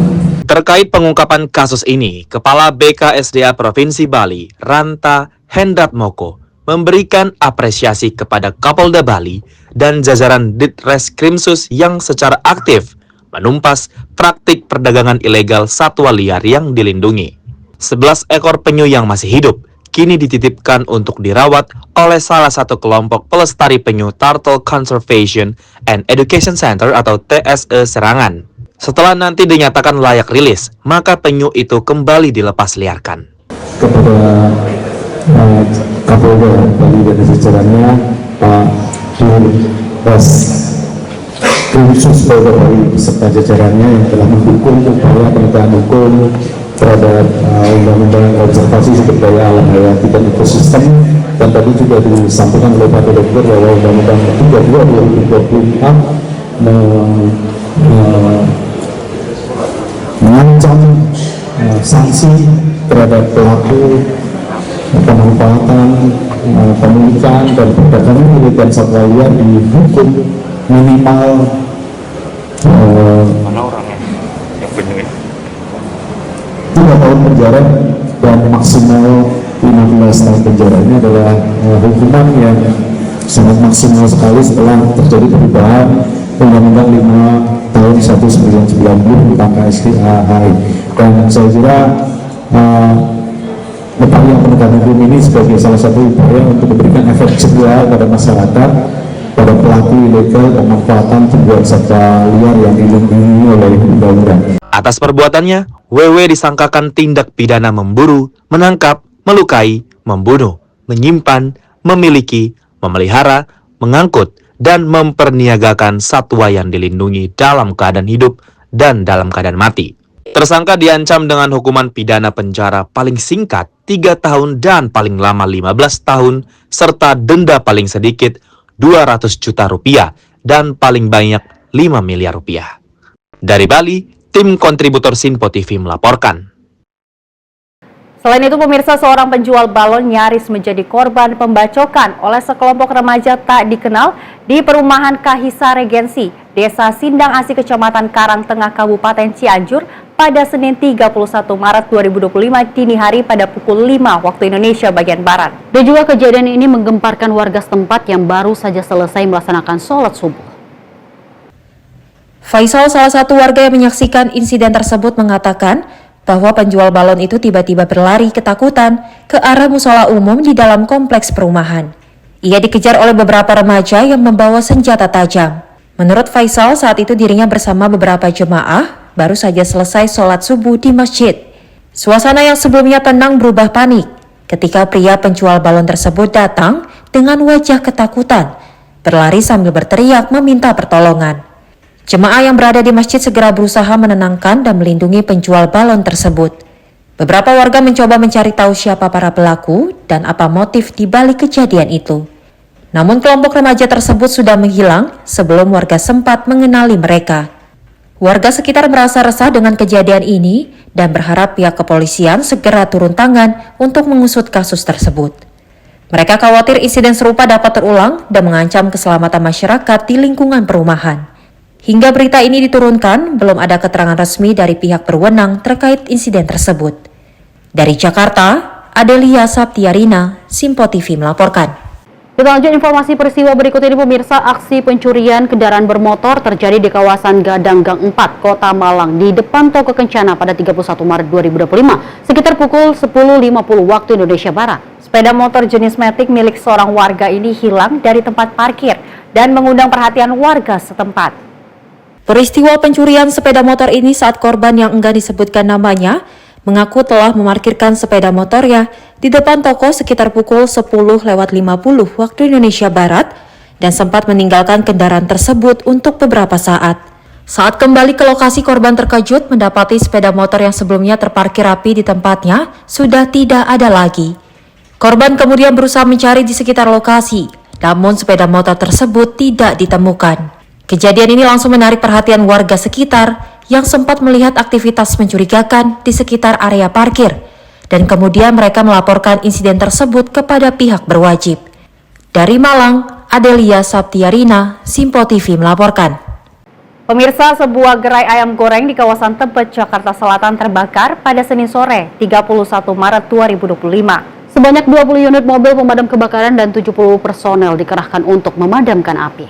Speaker 15: Terkait pengungkapan kasus ini, Kepala BKSDA Provinsi Bali, Ranta Hendratmoko, memberikan apresiasi kepada Kapolda Bali dan jajaran Ditreskrimsus yang secara aktif menumpas praktik perdagangan ilegal satwa liar yang dilindungi. 11 ekor penyu yang masih hidup kini dititipkan untuk dirawat oleh salah satu kelompok pelestari penyu Turtle Conservation and Education Center atau TSE Serangan. Setelah nanti dinyatakan layak rilis, maka penyu itu kembali dilepas liarkan.
Speaker 16: Kepada Kapolda Bali dan jajarannya, Pak Ditreskrimsus Polda Bali beserta jajarannya yang telah mendukung upaya penegakan hukum terhadap undang-undang konservasi sumber daya alam hayati dan ekosistem, dan tadi juga disampaikan oleh Pak Direktur bahwa undang-undang 32/2024 mengancam sanksi terhadap pelaku pemanfaatan, pemilikan dan perdagangan ilegal satwa liar dihukum minimal 3 tahun penjara dan maksimal 15 tahun penjara. Ini adalah hukuman yang sangat maksimal sekali setelah terjadi perubahan Undang-Undang 5 tahun 1990 tentang KSDAHI. Dan saya kira upaya penegakan hukum ini sebagai salah satu upaya untuk memberikan efek jerah pada masyarakat, pada pelaku ilegal pemanfaatan tumbuhan satwa liar yang dilindungi oleh undang-undang.
Speaker 15: Atas perbuatannya, WW disangkakan tindak pidana memburu, menangkap, melukai, membunuh, menyimpan, memiliki, memelihara, mengangkut, dan memperniagakan satwa yang dilindungi dalam keadaan hidup dan dalam keadaan mati. Tersangka diancam dengan hukuman pidana penjara paling singkat 3 tahun dan paling lama 15 tahun, serta denda paling sedikit 200 juta rupiah dan paling banyak 5 miliar rupiah. Dari Bali, tim kontributor Sinpo TV melaporkan.
Speaker 3: Selain itu, pemirsa, seorang penjual balon nyaris menjadi korban pembacokan oleh sekelompok remaja tak dikenal di perumahan Kahisa Regensi, Desa Sindang Asih, Kecamatan Karangtengah, Kabupaten Cianjur pada Senin 31 Maret 2025 dini hari pada pukul 5 waktu Indonesia bagian Barat.
Speaker 1: Dan juga kejadian ini menggemparkan warga setempat yang baru saja selesai melaksanakan sholat subuh.
Speaker 2: Faisal, salah satu warga yang menyaksikan insiden tersebut, mengatakan bahwa penjual balon itu tiba-tiba berlari ketakutan ke arah musola umum di dalam kompleks perumahan. Ia dikejar oleh beberapa remaja yang membawa senjata tajam. Menurut Faisal, saat itu dirinya bersama beberapa jemaah baru saja selesai sholat subuh di masjid. Suasana yang sebelumnya tenang berubah panik ketika pria penjual balon tersebut datang dengan wajah ketakutan berlari sambil berteriak meminta pertolongan. Jemaah yang berada di masjid segera berusaha menenangkan dan melindungi penjual balon tersebut. Beberapa warga mencoba mencari tahu siapa para pelaku dan apa motif di balik kejadian itu. Namun kelompok remaja tersebut sudah menghilang sebelum warga sempat mengenali mereka. Warga sekitar merasa resah dengan kejadian ini dan berharap pihak kepolisian segera turun tangan untuk mengusut kasus tersebut. Mereka khawatir insiden serupa dapat terulang dan mengancam keselamatan masyarakat di lingkungan perumahan. Hingga berita ini diturunkan, belum ada keterangan resmi dari pihak berwenang terkait insiden tersebut. Dari Jakarta, Adelia Saptiarina, Simpo TV melaporkan.
Speaker 1: Kita lanjut informasi peristiwa berikut ini pemirsa. Aksi pencurian kendaraan bermotor terjadi di kawasan Gadang Gang 4, Kota Malang di depan Toko Kencana pada 31 Maret 2025 sekitar pukul 10.50 waktu Indonesia Barat.
Speaker 3: Sepeda motor jenis Matic milik seorang warga ini hilang dari tempat parkir dan mengundang perhatian warga setempat.
Speaker 2: Peristiwa pencurian sepeda motor ini saat korban yang enggan disebutkan namanya mengaku telah memarkirkan sepeda motornya di depan toko sekitar pukul 10.50 waktu Indonesia Barat dan sempat meninggalkan kendaraan tersebut untuk beberapa saat. Saat kembali ke lokasi, korban terkejut mendapati sepeda motor yang sebelumnya terparkir rapi di tempatnya sudah tidak ada lagi. Korban kemudian berusaha mencari di sekitar lokasi, namun sepeda motor tersebut tidak ditemukan. Kejadian ini langsung menarik perhatian warga sekitar yang sempat melihat aktivitas mencurigakan di sekitar area parkir, dan kemudian mereka melaporkan insiden tersebut kepada pihak berwajib. Dari Malang, Adelia Saptiarina, Simpo TV melaporkan.
Speaker 3: Pemirsa, sebuah gerai ayam goreng di kawasan Tebet, Jakarta Selatan terbakar pada Senin sore, 31 Maret 2025.
Speaker 1: Sebanyak 20 unit mobil pemadam kebakaran dan 70 personel dikerahkan untuk memadamkan api.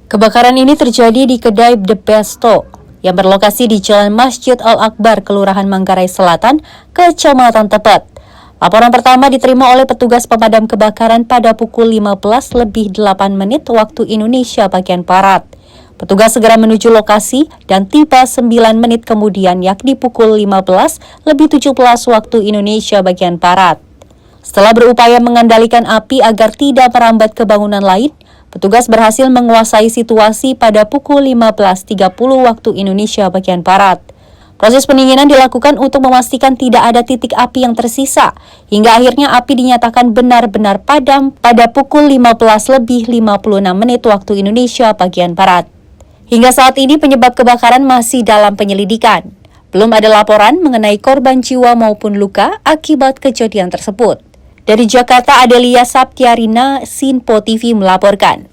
Speaker 7: Kebakaran ini terjadi di kedai The Besto yang berlokasi di Jalan Masjid Al-Akbar, Kelurahan Manggarai Selatan, Kecamatan Tebet. Laporan pertama diterima oleh petugas pemadam kebakaran pada pukul 15:08 waktu Indonesia bagian Barat. Petugas segera menuju lokasi dan tiba 9 menit kemudian, yakni pukul 15:17 waktu Indonesia bagian Barat. Setelah berupaya mengendalikan api agar tidak merambat ke bangunan lain, petugas berhasil menguasai situasi pada pukul 15.30 waktu Indonesia bagian Barat. Proses pendinginan dilakukan untuk memastikan tidak ada titik api yang tersisa, hingga akhirnya api dinyatakan benar-benar padam pada pukul 15:56 waktu Indonesia bagian Barat. Hingga saat ini penyebab kebakaran masih dalam penyelidikan. Belum ada laporan mengenai korban jiwa maupun luka akibat kejadian tersebut. Dari Jakarta, Adelia Saptiarina, Simpo TV melaporkan.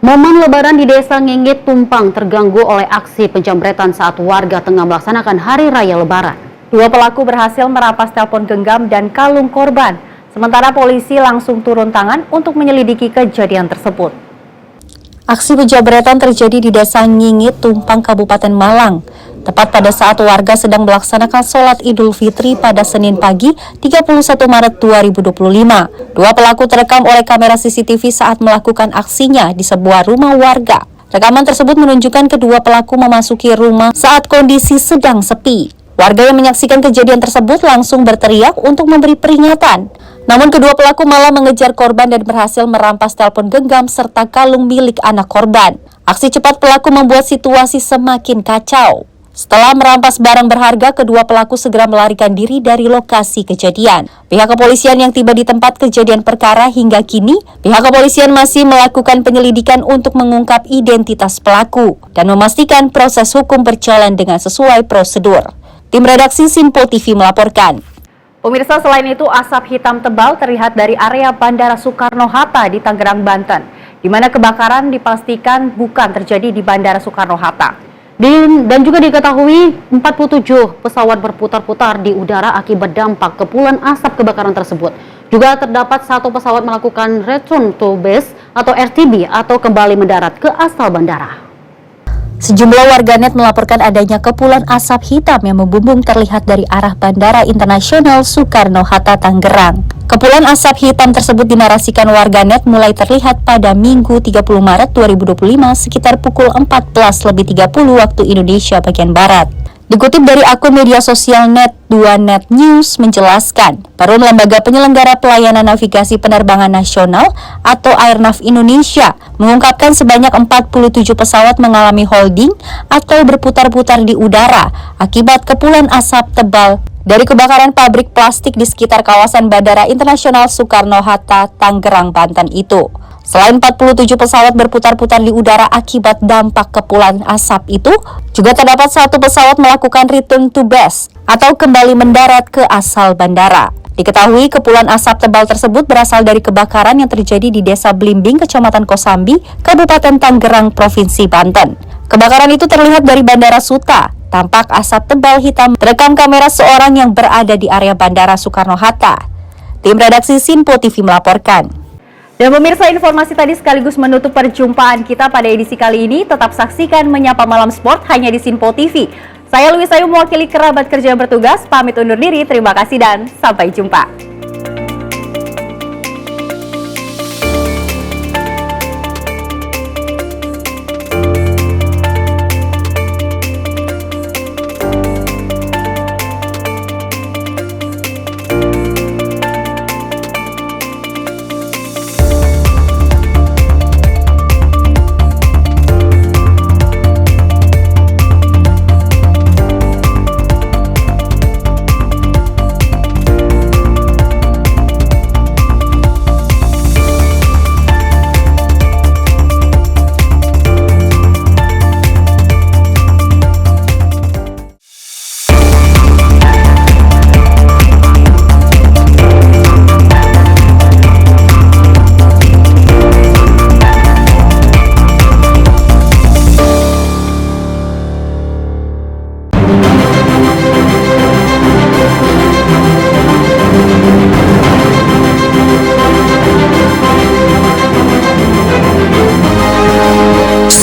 Speaker 1: Momen Lebaran di Desa Ngingit Tumpang terganggu oleh aksi penjamretan saat warga tengah melaksanakan Hari Raya Lebaran.
Speaker 3: Dua pelaku berhasil merampas telepon genggam dan kalung korban, sementara polisi langsung turun tangan untuk menyelidiki kejadian tersebut.
Speaker 7: Aksi penjamretan terjadi di Desa Ngingit Tumpang, Kabupaten Malang, tepat pada saat warga sedang melaksanakan sholat Idul Fitri pada Senin pagi 31 Maret 2025. Dua pelaku terekam oleh kamera CCTV saat melakukan aksinya di sebuah rumah warga. Rekaman tersebut menunjukkan kedua pelaku memasuki rumah saat kondisi sedang sepi. Warga yang menyaksikan kejadian tersebut langsung berteriak untuk memberi peringatan. Namun kedua pelaku malah mengejar korban dan berhasil merampas telepon genggam serta kalung milik anak korban. Aksi cepat pelaku membuat situasi semakin kacau. Setelah merampas barang berharga, kedua pelaku segera melarikan diri dari lokasi kejadian. Pihak kepolisian yang tiba di tempat kejadian perkara hingga kini, pihak kepolisian masih melakukan penyelidikan untuk mengungkap identitas pelaku dan memastikan proses hukum berjalan dengan sesuai prosedur. Tim redaksi Simpo TV melaporkan.
Speaker 3: Pemirsa, selain itu asap hitam tebal terlihat dari area Bandara Soekarno-Hatta di Tangerang, Banten, di mana kebakaran dipastikan bukan terjadi di Bandara Soekarno-Hatta. Dan juga diketahui 47 pesawat berputar-putar di udara akibat dampak kepulan asap kebakaran tersebut. Juga terdapat satu pesawat melakukan return to base atau RTB atau kembali mendarat ke asal bandara.
Speaker 7: Sejumlah warganet melaporkan adanya kepulan asap hitam yang membumbung terlihat dari arah Bandara Internasional Soekarno-Hatta, Tangerang. Kepulan asap hitam tersebut dinarasikan warganet mulai terlihat pada Minggu 30 Maret 2025 sekitar pukul 14:30 waktu Indonesia bagian Barat. Dikutip dari akun media sosial Net2Net News menjelaskan, Perum Lembaga Penyelenggara Pelayanan Navigasi Penerbangan Nasional atau Airnav Indonesia mengungkapkan sebanyak 47 pesawat mengalami holding atau berputar-putar di udara akibat kepulan asap tebal dari kebakaran pabrik plastik di sekitar kawasan Bandara Internasional Soekarno-Hatta, Tangerang, Banten itu. Selain 47 pesawat berputar-putar di udara akibat dampak kepulan asap itu, juga terdapat satu pesawat melakukan return to base atau kembali mendarat ke asal bandara. Diketahui kepulan asap tebal tersebut berasal dari kebakaran yang terjadi di Desa Blimbing, Kecamatan Kosambi, Kabupaten Tangerang, Provinsi Banten. Kebakaran itu terlihat dari Bandara Suta. Tampak asap tebal hitam terekam kamera seorang yang berada di area Bandara Soekarno-Hatta. Tim redaksi Sinpo TV melaporkan.
Speaker 3: Dan pemirsa, informasi tadi sekaligus menutup perjumpaan kita pada edisi kali ini. Tetap saksikan Menyapa Malam Sport hanya di Sinpo TV. Saya Louis Ayu mewakili kerabat kerja yang bertugas, pamit undur diri. Terima kasih dan sampai jumpa.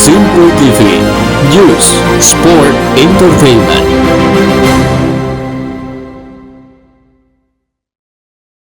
Speaker 8: Sinpo TV, News, Sport, Entertainment.